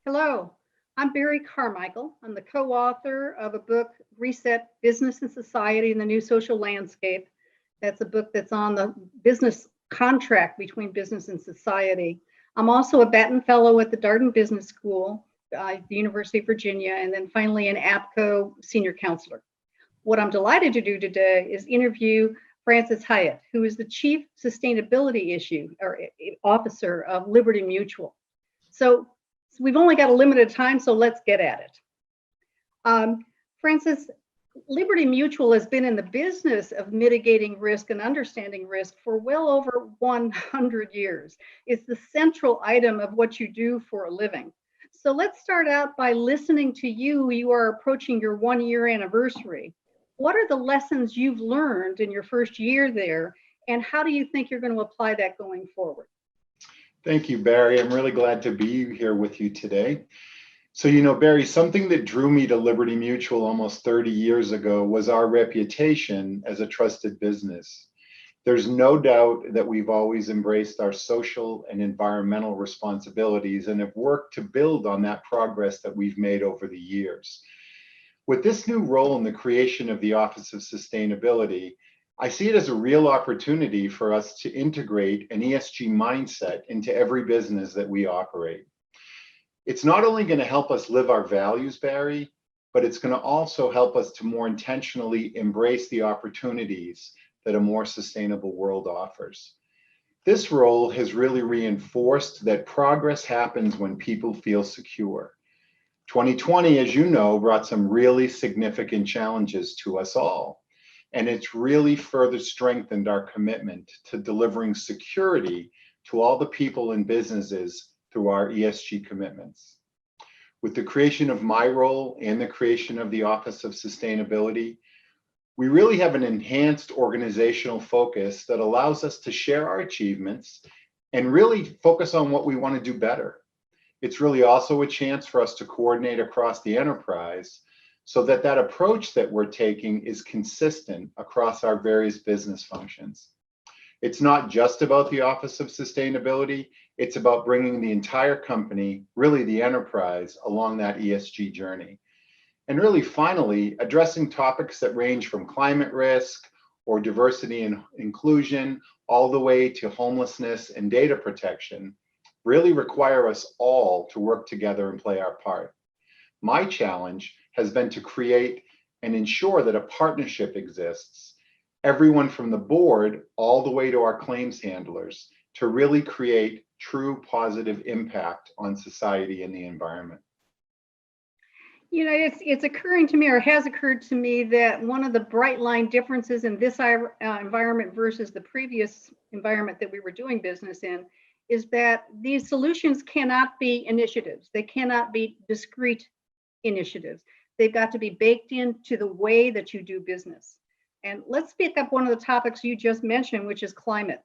Hello, I'm Barie Carmichael. I'm the co author of a book, Reset Business and Society in the New Social Landscape. That's a book that's on the business contract between business and society. I'm also a Batten Fellow at the Darden Business School, the University of Virginia, and then finally an APCO Senior Counselor. What I'm delighted to do today is interview Frances Hyatt, who is the Chief Sustainability Officer of Liberty Mutual. So we've only got a limited time, so let's get at it. Frances, Liberty Mutual has been in the business of mitigating risk and understanding risk for well over 100 years. It's the central item of what you do for a living. So let's start out by listening to you. You are approaching your 1-year anniversary. What are the lessons you've learned in your first year there, and how do you think you're going to apply that going forward? Thank you, Barie. I'm really glad to be here with you today. So, Barie, something that drew me to Liberty Mutual almost 30 years ago was our reputation as a trusted business. There's no doubt that we've always embraced our social and environmental responsibilities and have worked to build on that progress that we've made over the years. With this new role in the creation of the Office of Sustainability, I see it as a real opportunity for us to integrate an ESG mindset into every business that we operate. It's not only going to help us live our values, Barie, but it's going to also help us to more intentionally embrace the opportunities that a more sustainable world offers. This role has really reinforced that progress happens when people feel secure. 2020, as you know, brought some really significant challenges to us all. And it's really further strengthened our commitment to delivering security to all the people and businesses through our ESG commitments. With the creation of my role and the creation of the Office of Sustainability, we really have an enhanced organizational focus that allows us to share our achievements and really focus on what we want to do better. It's really also a chance for us to coordinate across the enterprise so that that approach that we're taking is consistent across our various business functions. It's not just about the Office of Sustainability, it's about bringing the entire company, really the enterprise, along that ESG journey. And really finally, addressing topics that range from climate risk or diversity and inclusion, all the way to homelessness and data protection, really require us all to work together and play our part. My challenge has been to create and ensure that a partnership exists, everyone from the board all the way to our claims handlers, to really create true positive impact on society and the environment. It's occurring to me, or has occurred to me, that one of the bright line differences in this environment versus the previous environment that we were doing business in is that these solutions cannot be initiatives. They cannot be discrete initiatives. They've got to be baked into the way that you do business. And let's pick up one of the topics you just mentioned, which is climate.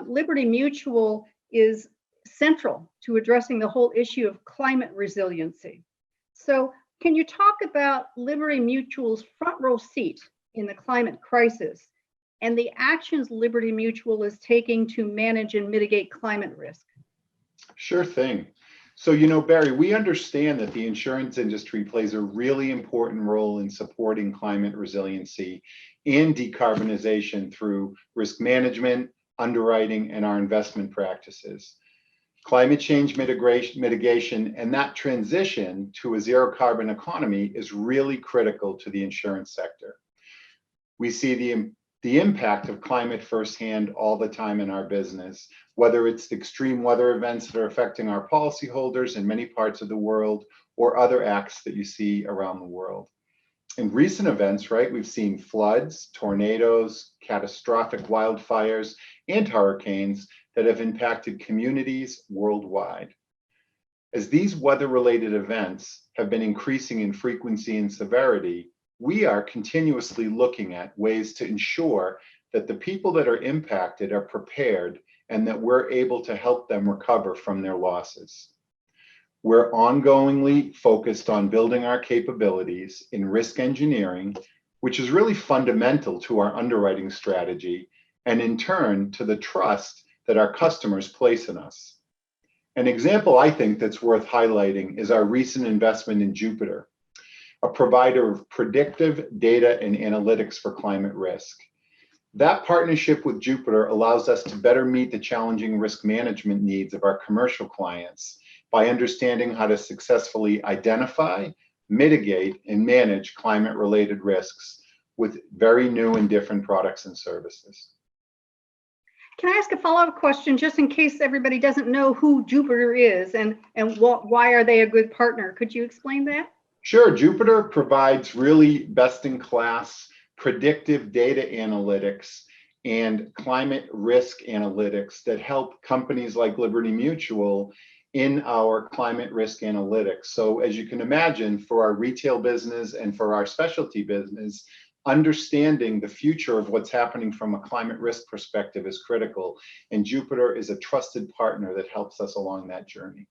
Liberty Mutual is central to addressing the whole issue of climate resiliency. So can you talk about Liberty Mutual's front row seat in the climate crisis and the actions Liberty Mutual is taking to manage and mitigate climate risk? Sure thing. So, Barie, we understand that the insurance industry plays a really important role in supporting climate resiliency and decarbonization through risk management, underwriting, and our investment practices. Climate change mitigation and that transition to a zero carbon economy is really critical to the insurance sector. We see the impact of climate firsthand all the time in our business, whether it's the extreme weather events that are affecting our policyholders in many parts of the world or other acts that you see around the world. In recent events, right, we've seen floods, tornadoes, catastrophic wildfires, and hurricanes that have impacted communities worldwide. As these weather-related events have been increasing in frequency and severity, we are continuously looking at ways to ensure that the people that are impacted are prepared and that we're able to help them recover from their losses. We're ongoingly focused on building our capabilities in risk engineering, which is really fundamental to our underwriting strategy, and in turn to the trust that our customers place in us. An example I think that's worth highlighting is our recent investment in Jupiter, a provider of predictive data and analytics for climate risk. That partnership with Jupiter allows us to better meet the challenging risk management needs of our commercial clients by understanding how to successfully identify, mitigate, and manage climate-related risks with very new and different products and services. Can I ask a follow-up question, just in case everybody doesn't know who Jupiter is and why are they a good partner? Could you explain that? Sure. Jupiter provides really best-in-class predictive data analytics and climate risk analytics that help companies like Liberty Mutual in our climate risk analytics. So as you can imagine, for our retail business and for our specialty business, understanding the future of what's happening from a climate risk perspective is critical. And Jupiter is a trusted partner that helps us along that journey.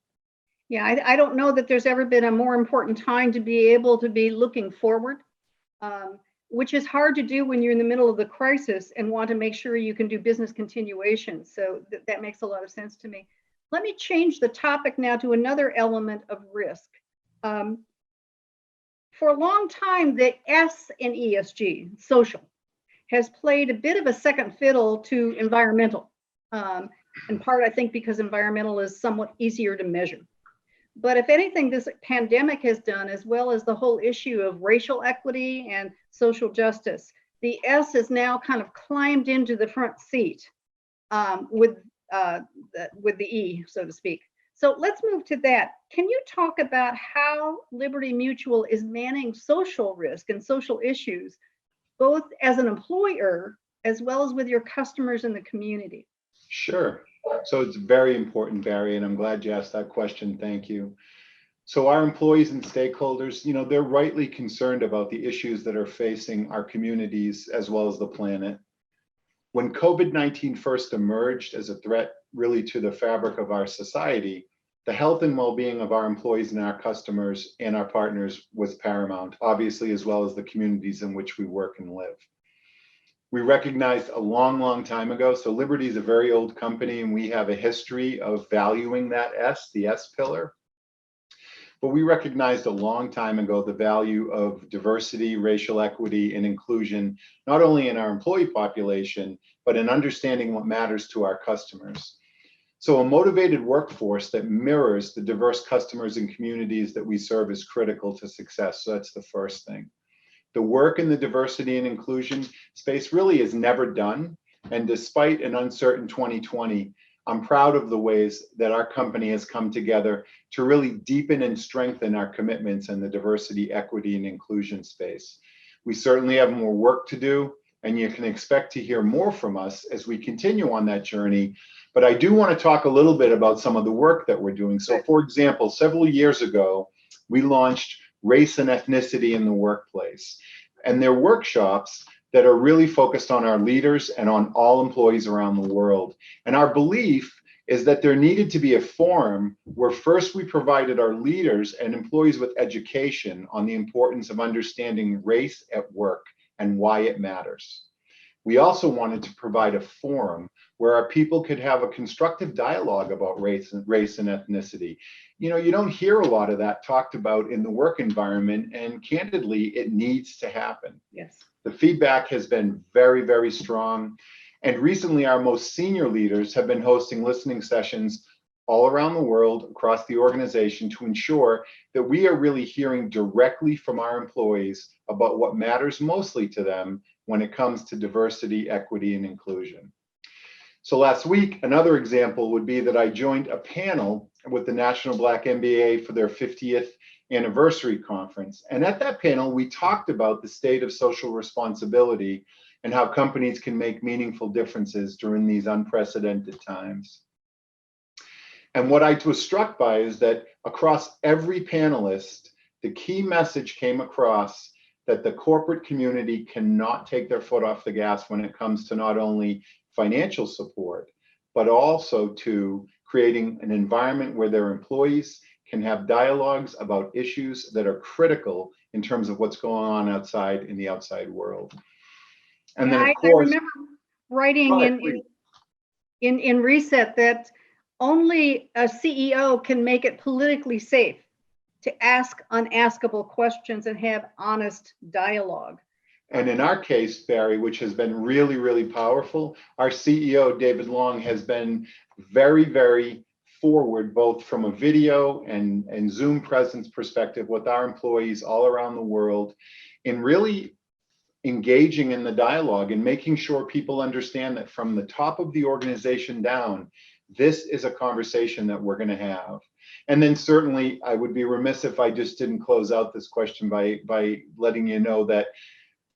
Yeah, I don't know that there's ever been a more important time to be able to be looking forward, which is hard to do when you're in the middle of the crisis and want to make sure you can do business continuation. So that makes a lot of sense to me. Let me change the topic now to another element of risk. For a long time, the S in ESG, social, has played a bit of a second fiddle to environmental, in part, I think, because environmental is somewhat easier to measure. But if anything, this pandemic has done, as well as the whole issue of racial equity and social justice, the S has now kind of climbed into the front seat with the E, so to speak. So let's move to that. Can you talk about how Liberty Mutual is managing social risk and social issues, both as an employer as well as with your customers in the community? Sure. So it's very important, Barie, and I'm glad you asked that question. Thank you. So our employees and stakeholders, they're rightly concerned about the issues that are facing our communities as well as the planet. When COVID-19 first emerged as a threat really to the fabric of our society, the health and well-being of our employees and our customers and our partners was paramount, obviously, as well as the communities in which we work and live. We recognized a long, long time ago, so Liberty is a very old company and we have a history of valuing that S, the S pillar. But we recognized a long time ago the value of diversity, racial equity, and inclusion, not only in our employee population, but in understanding what matters to our customers. So a motivated workforce that mirrors the diverse customers and communities that we serve is critical to success. So that's the first thing. The work in the diversity and inclusion space really is never done. And despite an uncertain 2020, I'm proud of the ways that our company has come together to really deepen and strengthen our commitments in the diversity, equity, and inclusion space. We certainly have more work to do, and you can expect to hear more from us as we continue on that journey. But I do want to talk a little bit about some of the work that we're doing. So for example, several years ago, we launched Race and Ethnicity in the Workplace. And they're workshops that are really focused on our leaders and on all employees around the world. And our belief is that there needed to be a forum where first we provided our leaders and employees with education on the importance of understanding race at work and why it matters. We also wanted to provide a forum where our people could have a constructive dialogue about race and ethnicity. You don't hear a lot of that talked about in the work environment, and candidly, it needs to happen. Yes. The feedback has been very, very strong. And recently, our most senior leaders have been hosting listening sessions all around the world across the organization to ensure that we are really hearing directly from our employees about what matters mostly to them when it comes to diversity, equity, and inclusion. So last week, another example would be that I joined a panel with the National Black MBA for their 50th anniversary conference. And at that panel, we talked about the state of social responsibility and how companies can make meaningful differences during these unprecedented times. And what I was struck by is that across every panelist, the key message came across that the corporate community cannot take their foot off the gas when it comes to not only financial support, but also to creating an environment where their employees can have dialogues about issues that are critical in terms of what's going on outside in the outside world. And then, of course, I remember writing in Reset that only a CEO can make it politically safe to ask unaskable questions and have honest dialogue. And in our case, Barie, which has been really, really powerful, our CEO, David Long, has been very, very forward, both from a video and Zoom presence perspective with our employees all around the world, in really engaging in the dialogue and making sure people understand that from the top of the organization down, this is a conversation that we're going to have. And then certainly I would be remiss if I just didn't close out this question by letting you know that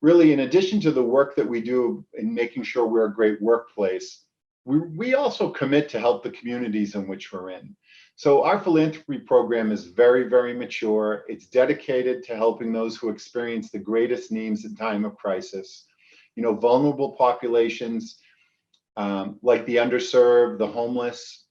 really, in addition to the work that we do in making sure we're a great workplace, we also commit to help the communities in which we're in. So our philanthropy program is very, very mature. It's dedicated to helping those who experience the greatest needs in time of crisis. You know, vulnerable populations like the underserved, the homeless,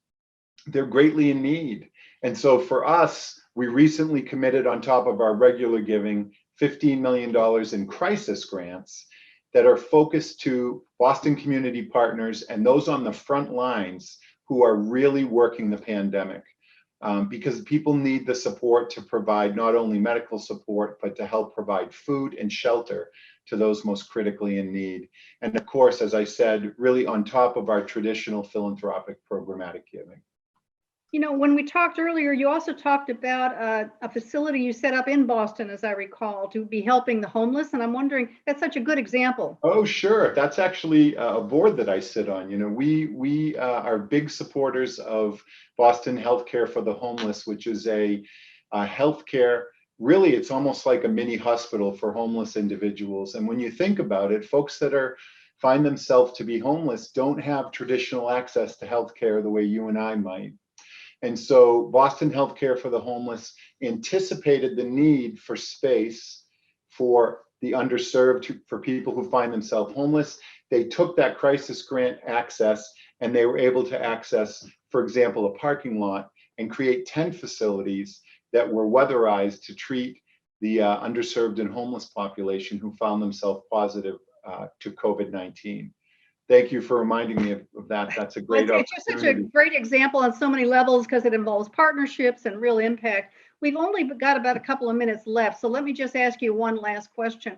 they're greatly in need. And so for us, we recently committed, on top of our regular giving, $15 million in crisis grants that are focused to Boston community partners and those on the front lines who are really working the pandemic, because people need the support to provide not only medical support, but to help provide food and shelter to those most critically in need. And of course, as I said, really on top of our traditional philanthropic programmatic giving. You know, when we talked earlier, you also talked about a facility you set up in Boston, as I recall, to be helping the homeless. And I'm wondering, that's such a good example. Oh, sure. That's actually a board that I sit on. You know, we are big supporters of Boston Healthcare for the Homeless, which is a healthcare. Really, it's almost like a mini hospital for homeless individuals. And when you think about it, folks that find themselves to be homeless don't have traditional access to healthcare the way you and I might. And so Boston Healthcare for the Homeless anticipated the need for space for the underserved, for people who find themselves homeless. They took that crisis grant access and they were able to access, for example, a parking lot and create 10 facilities that were weatherized to treat the underserved and homeless population who found themselves positive to COVID-19. Thank you for reminding me of that. That's a great It's just such a great example on so many levels because it involves partnerships and real impact. We've only got about a couple of minutes left. So let me just ask you one last question.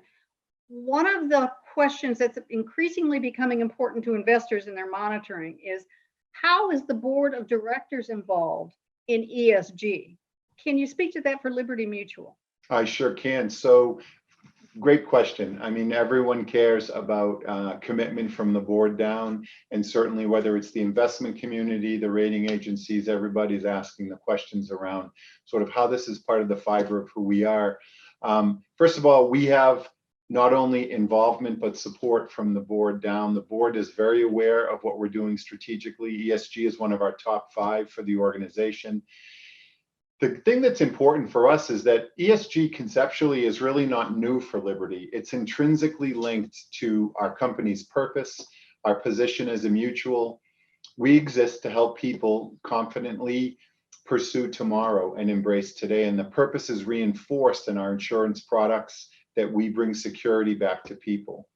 One of the questions that's increasingly becoming important to investors in their monitoring is, how is the board of directors involved in ESG? Can you speak to that for Liberty Mutual? I sure can. So great question. I mean, everyone cares about commitment from the board down, and certainly whether it's the investment community, the rating agencies, everybody's asking the questions around sort of how this is part of the fiber of who we are. First of all, we have not only involvement, but support from the board down. The board is very aware of what we're doing strategically. ESG is one of our top 5 for the organization. The thing that's important for us is that ESG conceptually is really not new for Liberty. It's intrinsically linked to our company's purpose, our position as a mutual. We exist to help people confidently pursue tomorrow and embrace today. And the purpose is reinforced in our insurance products that we bring security back to people.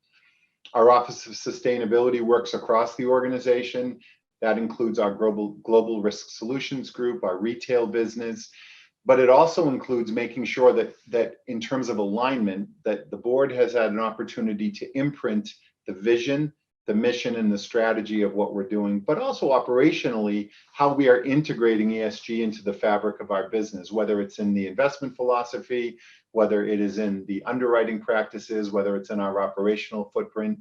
Our Office of Sustainability works across the organization. That includes our global risk solutions group, our retail business, but it also includes making sure that in terms of alignment, that the board has had an opportunity to imprint the vision, the mission, and the strategy of what we're doing, but also operationally, how we are integrating ESG into the fabric of our business, whether it's in the investment philosophy, whether it is in the underwriting practices, whether it's in our operational footprint.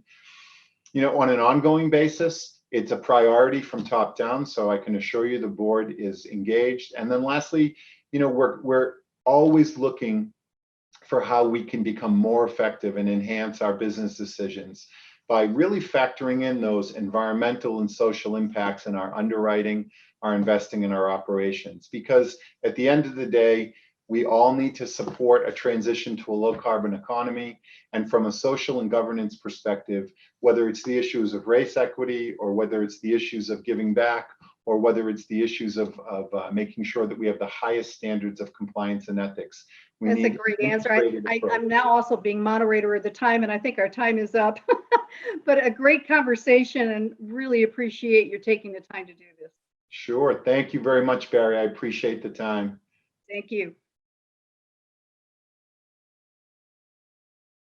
You know, on an ongoing basis, it's a priority from top down, so I can assure you the board is engaged. And then lastly, you know, we're always looking for how we can become more effective and enhance our business decisions by really factoring in those environmental and social impacts in our underwriting, our investing, and our operations. Because at the end of the day, we all need to support a transition to a low carbon economy. And from a social and governance perspective, whether it's the issues of race equity, or whether it's the issues of giving back, or whether it's the issues of making sure that we have the highest standards of compliance and ethics. That's a great answer. I'm now also being moderator of the time, and I think our time is up. But a great conversation, and really appreciate you taking the time to do this. Sure. Thank you very much, Barry. I appreciate the time. Thank you.